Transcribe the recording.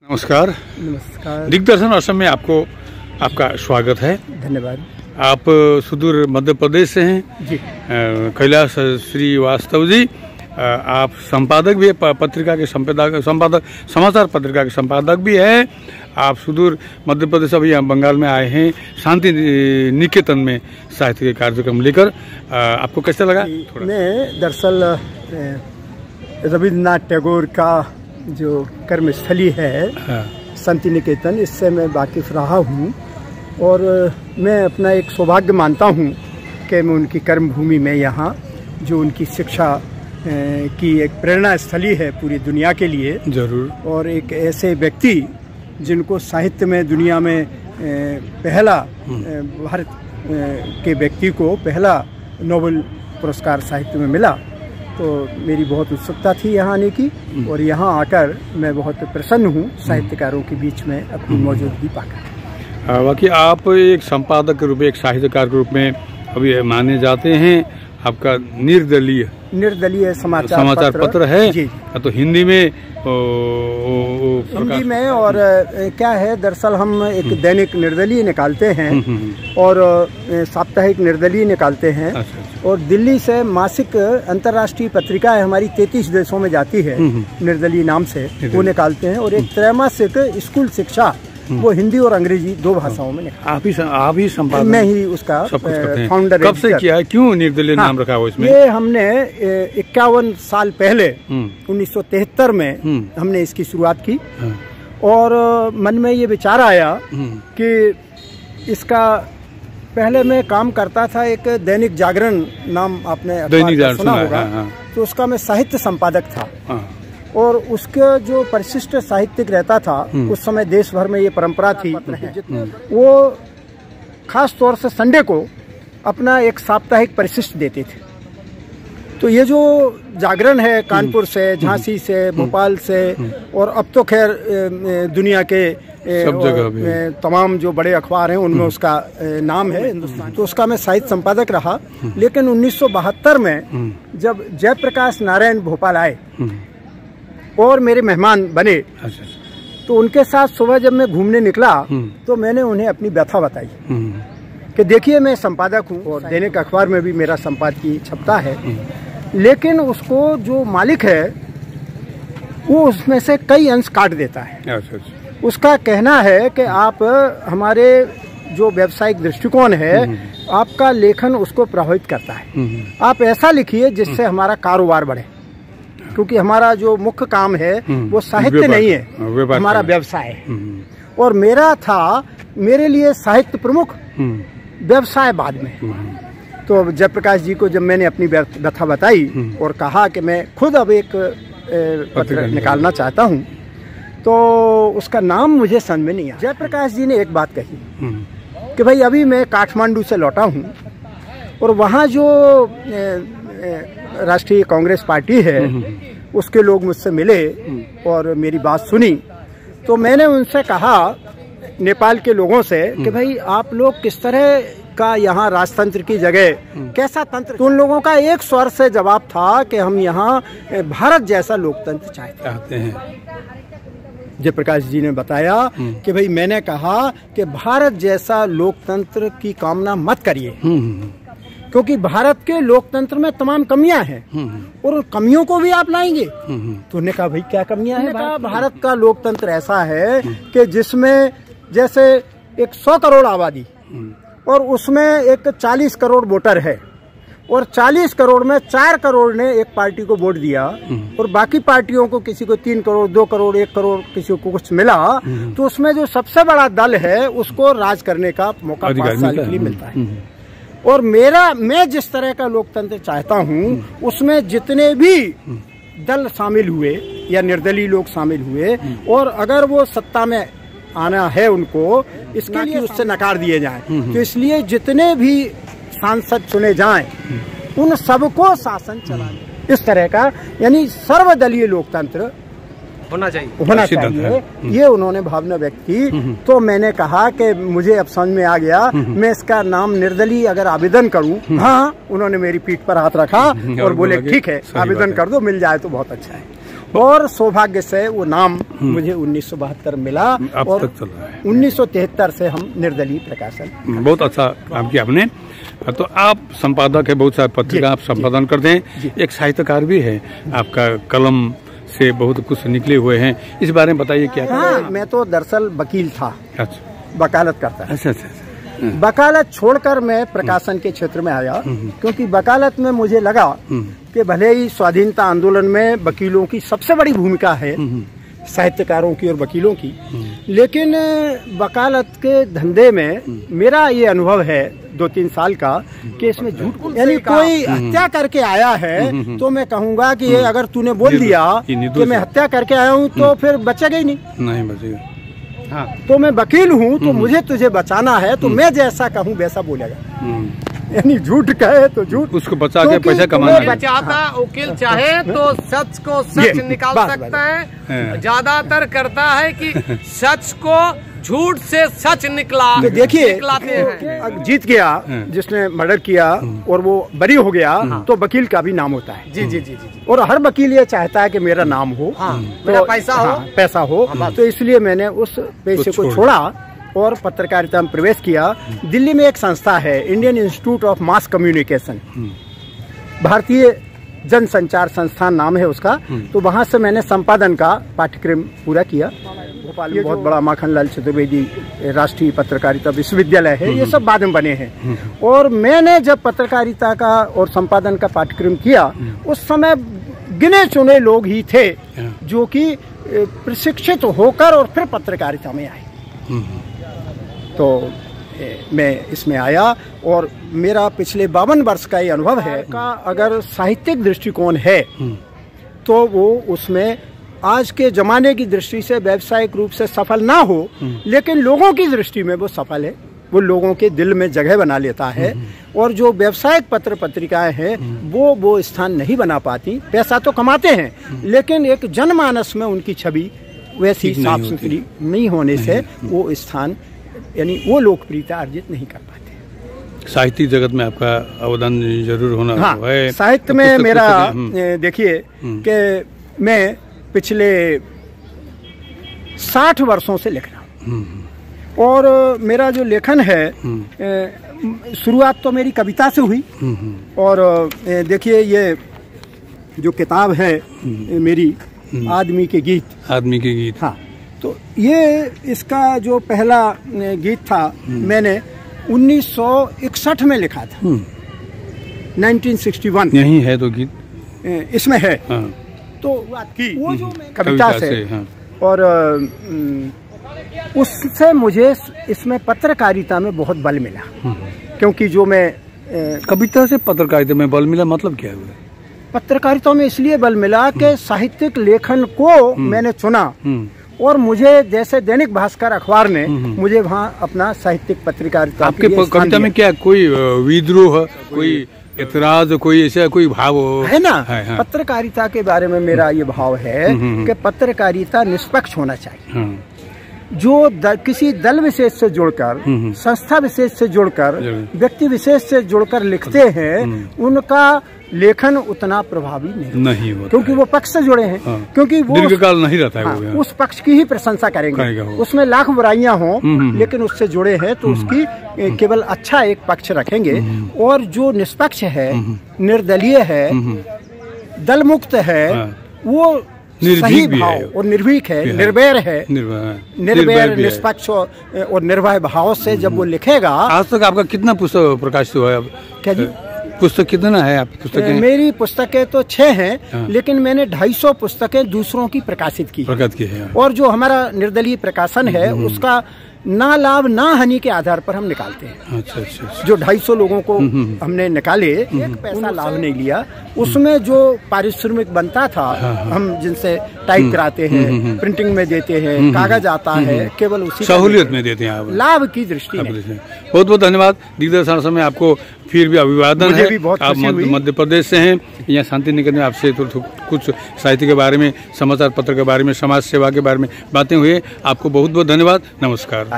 नमस्कार। नमस्कार। दिग्दर्शन असम में आपका स्वागत है। धन्यवाद। आप सुदूर मध्य प्रदेश से हैं जी। कैलाश श्रीवास्तव जी, आप संपादक भी है, पत्रिका के संपादक, समाचार पत्रिका के संपादक भी हैं। आप सुदूर मध्य प्रदेश अभी बंगाल में आए हैं शांति निकेतन में साहित्य के कार्यक्रम लेकर। आपको कैसा लगा? मैं दरअसल रविन्द्रनाथ टैगोर का जो कर्मस्थली है शांति निकेतन, इससे मैं वाकिफ रहा हूँ और मैं अपना एक सौभाग्य मानता हूँ कि मैं उनकी कर्मभूमि में यहाँ जो उनकी शिक्षा की एक प्रेरणा स्थली है पूरी दुनिया के लिए जरूर, और एक ऐसे व्यक्ति जिनको साहित्य में दुनिया में पहला भारत के व्यक्ति को पहला नोबेल पुरस्कार साहित्य में मिला, तो मेरी बहुत उत्सुकता थी यहाँ आने की और यहाँ आकर मैं बहुत प्रसन्न हूँ साहित्यकारों के बीच में अपनी मौजूदगी पाकर। बाकी आप एक संपादक के रूप में, एक साहित्यकार के रूप में अभी माने जाते हैं। आपका निर्दलीय समाचार पत्र है जी। तो हिंदी में और क्या है, दरअसल हम एक दैनिक निर्दलीय निकालते हैं और साप्ताहिक निर्दलीय निकालते हैं। अच्छा। और दिल्ली से मासिक अंतर्राष्ट्रीय पत्रिका है हमारी, 33 देशों में जाती है निर्दलीय नाम से, वो निकालते हैं। और एक त्रैमासिक स्कूल शिक्षा, वो हिंदी और अंग्रेजी दो भाषाओं में आप ही संपादक? मैं ही उसका फाउंडर। कब से किया है, क्यों निर्दलीय नाम रखा हुआ इसमें? ये हमने 51 साल पहले 1973 में हमने इसकी शुरुआत की और मन में ये विचार आया कि इसका, पहले मैं काम करता था एक दैनिक जागरण नाम, आपने सुना होगा, तो उसका मैं साहित्य संपादक था और उसके जो परिशिष्ट साहित्यिक रहता था उस समय देश भर में ये परंपरा थी, वो खास तौर से संडे को अपना एक साप्ताहिक परिशिष्ट देते थे। तो ये जो जागरण है कानपुर से, झांसी से, भोपाल से और अब तो खैर दुनिया के सब जगह तमाम जो बड़े अखबार हैं उनमें उसका नाम है हिंदुस्तान, तो उसका मैं साहित्य संपादक रहा। लेकिन 1972 में जब जयप्रकाश नारायण भोपाल आए और मेरे मेहमान बने, तो उनके साथ सुबह जब मैं घूमने निकला तो मैंने उन्हें अपनी व्यथा बताई कि देखिए मैं संपादक हूँ और दैनिक अखबार में भी मेरा संपादकीय छपता है, लेकिन उसको जो मालिक है वो उसमें से कई अंश काट देता है। उसका कहना है कि आप, हमारे जो व्यावसायिक दृष्टिकोण है, आपका लेखन उसको प्रभावित करता है, आप ऐसा लिखिए जिससे हमारा कारोबार बढ़े, क्योंकि हमारा जो मुख्य काम है वो साहित्य नहीं है, हमारा व्यवसाय है। और मेरा था, मेरे लिए साहित्य प्रमुख, व्यवसाय बाद में। तो जयप्रकाश जी को जब मैंने अपनी व्यथा बताई और कहा कि मैं खुद अब एक पत्र निकालना चाहता हूँ, तो उसका नाम मुझे समझ में नहीं आया। जयप्रकाश जी ने एक बात कही कि भाई अभी मैं काठमांडू से लौटा हूँ और वहाँ जो राष्ट्रीय कांग्रेस पार्टी है उसके लोग मुझसे मिले और मेरी बात सुनी, तो मैंने उनसे कहा, नेपाल के लोगों से, कि भाई आप लोग किस तरह का यहाँ राजतंत्र की जगह कैसा तंत्र, तो उन लोगों का एक स्वर से जवाब था कि हम यहाँ भारत जैसा लोकतंत्र चाहते हैं। जयप्रकाश जी ने बताया कि भाई मैंने कहा कि भारत जैसा लोकतंत्र की कामना मत करिए, क्योंकि भारत के लोकतंत्र में तमाम कमियां हैं और उन कमियों को भी आप लाएंगे। तो उन्होंने कहा भाई क्या कमियां हैं? भारत का लोकतंत्र ऐसा है कि जिसमें जैसे 100 करोड़ आबादी और उसमें एक 40 करोड़ वोटर है और 40 करोड़ में 4 करोड़ ने एक पार्टी को वोट दिया और बाकी पार्टियों को, किसी को 3 करोड़, 2 करोड़, 1 करोड़, किसी को कुछ मिला, तो उसमें जो सबसे बड़ा दल है उसको राज करने का मौका 5 साल के लिए मिलता है। और मैं जिस तरह का लोकतंत्र चाहता हूँ उसमें जितने भी दल शामिल हुए या निर्दलीय लोग शामिल हुए और अगर वो सत्ता में आना है उनको, इसके लिए उससे नकार दिए जाएं, तो इसलिए जितने भी सांसद चुने जाएं उन सबको शासन चलाने, इस तरह का, यानी सर्वदलीय लोकतंत्र होना चाहिए, ये उन्होंने भावना व्यक्त की। तो मैंने कहा कि मुझे अब समझ में आ गया, मैं इसका नाम निर्दलीय अगर आवेदन करूं। हाँ, उन्होंने मेरी पीठ पर हाथ रखा और बोले ठीक है, आवेदन कर दो, मिल जाए तो बहुत अच्छा है। और सौभाग्य से वो नाम मुझे 1972 मिला अब और तक चल रहा है। 1973 से हम निर्दलीय प्रकाशन। बहुत अच्छा काम किया आपने। तो आप संपादक है, बहुत सारे पत्रिका आप संपादन करते हैं, एक साहित्यकार भी है, आपका कलम से बहुत कुछ निकले हुए हैं, इस बारे में बताइए क्या? हाँ, मैं तो दरअसल वकील था। अच्छा, वकालत करता है। अच्छा। वकालत छोड़कर मैं प्रकाशन के क्षेत्र में आया, क्योंकि वकालत में मुझे लगा कि भले ही स्वाधीनता आंदोलन में वकीलों की सबसे बड़ी भूमिका है, साहित्यकारों की और वकीलों की, लेकिन वकालत के धंधे में मेरा ये अनुभव है 2-3 साल का कि इसमें झूठ, यानी कोई हत्या करके आया है तो मैं कहूँगा कि ये अगर तूने बोल दिया कि मैं हत्या करके आया हूँ तो फिर बचेगा ही नहीं बचेगा। हाँ, तो मैं वकील हूँ तो मुझे तुझे बचाना है, तो मैं जैसा कहूँ वैसा बोलेगा। यानी झूठ कहे तो झूठ, उसको बचा के पैसा कमाना है। वकील चाहे तो सच को सच निकाल सकता है, ज्यादातर करता है कि सच को झूठ से सच निकला। तो देखिए, हैं। जीत गया जिसने मर्डर किया और वो बरी हो गया, तो वकील का भी नाम होता है। जी। और हर वकील ये चाहता है कि मेरा नाम हो, मेरा पैसा हो। तो इसलिए मैंने उस पेशे को छोड़ा और पत्रकारिता में प्रवेश किया। दिल्ली में एक संस्था है, Indian institute of mass communication, भारतीय जनसंचार संस्थान नाम है उसका। तो वहाँ से मैंने संपादन का पाठ्यक्रम पूरा किया। भोपाल में बहुत बड़ा माखनलाल चतुर्वेदी राष्ट्रीय पत्रकारिता विश्वविद्यालय है, ये सब बाद में बने हैं। और मैंने जब पत्रकारिता का और संपादन का पाठ्यक्रम किया, उस समय गिने चुने लोग ही थे जो कि प्रशिक्षित होकर और फिर पत्रकारिता में आए। तो मैं इसमें आया और मेरा पिछले 52 वर्ष का ये अनुभव है का अगर साहित्यिक दृष्टिकोण है तो वो उसमें आज के जमाने की दृष्टि से व्यावसायिक रूप से सफल ना हो, लेकिन लोगों की दृष्टि में वो सफल है, वो लोगों के दिल में जगह बना लेता है। और जो व्यावसायिक पत्र पत्रिकाएं हैं वो स्थान नहीं बना पाती, पैसा तो कमाते हैं लेकिन एक जनमानस में उनकी छवि वैसी साफ सुथरी नहीं होने से वो स्थान, यानी वो लोकप्रियता अर्जित नहीं कर पाते। साहित्य जगत में आपका अवदान जरूर होना है। साहित्य में मेरा देखिए कि मैं पिछले 60 वर्षों से लिख रहा हूँ और मेरा जो लेखन है शुरुआत तो मेरी कविता से हुई। और देखिए ये जो किताब है मेरी आदमी के गीत, हाँ, तो ये इसका जो पहला गीत था मैंने 1961 में लिखा था, 1961। यही है तो गीत इसमें है। हाँ। तो वो जो कविता से हाँ। और उससे मुझे इसमें पत्रकारिता में बहुत बल मिला, क्योंकि जो मैं कविता से पत्रकारिता में बल मिला, मतलब क्या हुआ? पत्रकारिता में इसलिए बल मिला कि साहित्यिक लेखन को मैंने चुना और मुझे जैसे दैनिक भास्कर अखबार ने मुझे वहाँ अपना साहित्यिक पत्रकारिता। आपके कविता में क्या कोई विद्रोह, कोई एतराज, कोई ऐसा कोई भाव है ना? हाँ। पत्रकारिता के बारे में मेरा ये भाव है कि पत्रकारिता निष्पक्ष होना चाहिए। जो किसी दल विशेष से जुड़कर, संस्था विशेष से जुड़कर, व्यक्ति विशेष से जुड़कर लिखते हैं, उनका लेखन उतना प्रभावी नहीं होता, क्योंकि वो पक्ष से जुड़े हैं। हाँ। क्योंकि वो दीर्घकाल नहीं रहता है। हाँ, उस पक्ष की ही प्रशंसा करेंगे, उसमें लाख बुराइयां हों लेकिन उससे जुड़े हैं तो उसकी केवल अच्छा एक पक्ष रखेंगे। और जो निष्पक्ष है, निर्दलीय है, दल मुक्त है, वो सही भाव और निर्भीक है, निर्भय है, निर्भय निष्पक्ष और निर्भय भाव से जब वो लिखेगा। आज तक आपका कितना पुस्तक प्रकाशित हुआ है? क्या जी? पुस्तक कितना है आपकी पुस्तकें? मेरी पुस्तकें तो 6 हैं। हाँ। लेकिन मैंने 250 पुस्तकें दूसरों की प्रकाशित की है। और जो हमारा निर्दलीय प्रकाशन है उसका ना लाभ ना हानि के आधार पर हम निकालते हैं। अच्छा। जो 250 लोगों को हमने निकाले, एक पैसा लाभ नहीं लिया, उसमें जो पारिश्रमिक बनता था हम जिनसे टाइप कराते हैं, प्रिंटिंग में देते हैं, कागज आता है, केवल उसी सहूलियत में देते हैं आप, लाभ की दृष्टि में। बहुत बहुत धन्यवाद दिग्दर्शन समय आपको फिर भी अभिवादन है। आप मध्य प्रदेश से हैं, यहाँ शांति निकेतन में आपसे तो कुछ साहित्य के बारे में, समाचार पत्र के बारे में, समाज सेवा के बारे में बातें हुई। आपको बहुत बहुत धन्यवाद। नमस्कार।